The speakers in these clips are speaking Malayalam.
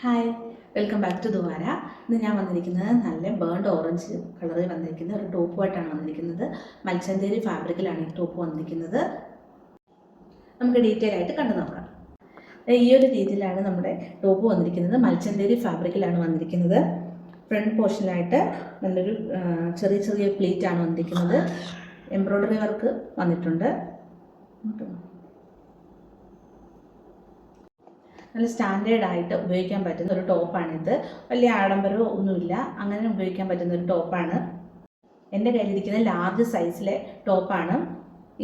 ഹായ്, വെൽക്കം ബാക്ക് ടു ദുവാര. ഇന്ന് ഞാൻ വന്നിരിക്കുന്നത് നല്ല ബേൺഡ് ഓറഞ്ച് കളറിൽ വന്നിരിക്കുന്ന ഒരു ടോപ്പുമായിട്ടാണ് വന്നിരിക്കുന്നത്. മൽച്ചന്തേരി ഫാബ്രിക്കിലാണ് ഈ ടോപ്പ് വന്നിരിക്കുന്നത്. നമുക്ക് ഡീറ്റെയിൽ ആയിട്ട് കണ്ടു നോക്കാം. ഈ ഒരു രീതിയിലാണ് നമ്മുടെ ടോപ്പ് വന്നിരിക്കുന്നത്. മൽച്ചന്തേരി ഫാബ്രിക്കിലാണ് വന്നിരിക്കുന്നത്. ഫ്രണ്ട് പോർഷനിലായിട്ട് നല്ലൊരു ചെറിയ ചെറിയ പ്ലീറ്റ് ആണ് വന്നിരിക്കുന്നത്. എംബ്രോയ്ഡറി വർക്ക് വന്നിട്ടുണ്ട്. നല്ല സ്റ്റാൻഡേർഡ് ആയിട്ട് ഉപയോഗിക്കാൻ പറ്റുന്ന ഒരു ടോപ്പാണിത്. വലിയ ആഡംബരമോ ഒന്നുമില്ല, അങ്ങനെ ഉപയോഗിക്കാൻ പറ്റുന്ന ഒരു ടോപ്പാണ്. എൻ്റെ കയ്യിലിരിക്കുന്ന ലാർജ് സൈസിലെ ടോപ്പാണ്.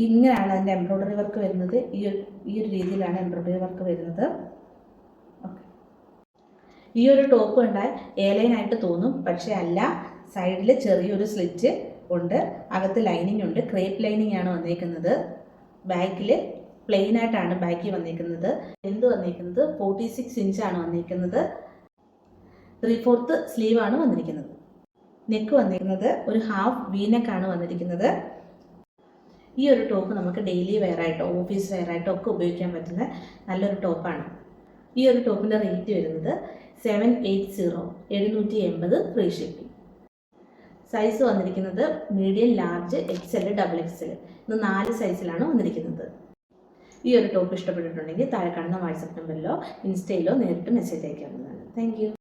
ഇങ്ങനെയാണ് അതിൻ്റെ എംബ്രോയ്ഡറി വർക്ക് വരുന്നത്. ഈ ഒരു രീതിയിലാണ് എംബ്രോയ്ഡറി വർക്ക് വരുന്നത്. ഈ ഒരു ടോപ്പ് കണ്ടാൽ എയർലൈനായിട്ട് തോന്നും, പക്ഷേ അല്ല. സൈഡിൽ ചെറിയൊരു സ്ലിറ്റ് ഉണ്ട്, അകത്ത് ലൈനിങ് ഉണ്ട്. ക്രേപ്പ് ലൈനിങ് ആണ് വന്നിരിക്കുന്നത്. ബാക്കിൽ പ്ലെയിൻ ആയിട്ടാണ് ബാക്കി വന്നിരിക്കുന്നത്. ലെന്ത് വന്നിരിക്കുന്നത് 46 ഇഞ്ചാണ് വന്നിരിക്കുന്നത്. 3/4 സ്ലീവ് ആണ് വന്നിരിക്കുന്നത്. നെക്ക് വന്നിരിക്കുന്നത് ഒരു ഹാഫ് വീനെക്കാണ് വന്നിരിക്കുന്നത്. ഈ ഒരു ടോപ്പ് നമുക്ക് ഡെയിലി വെയർ ആയിട്ടോ ഓഫീസ് വെയർ ആയിട്ടോ ഒക്കെ ഉപയോഗിക്കാൻ പറ്റുന്ന നല്ലൊരു ടോപ്പാണ്. ഈ ഒരു ടോപ്പിൻ്റെ റേറ്റ് വരുന്നത് 780 ഫ്രീ ഷിപ്പിംഗ്. സൈസ് വന്നിരിക്കുന്നത് മീഡിയം, ലാർജ്, XL, XXL ഇത് 4 സൈസിലാണ് വന്നിരിക്കുന്നത്. ഈ ഒരു ടോപ്പ് ഇഷ്ടപ്പെട്ടിട്ടുണ്ടെങ്കിൽ താഴെ കാണുന്ന വാട്സപ്പ് നമ്പറിലോ ഇൻസ്റ്റയിലോ നേരിട്ട് മെസ്സേജ് അയക്കാവുന്നതാണ്. Thank U.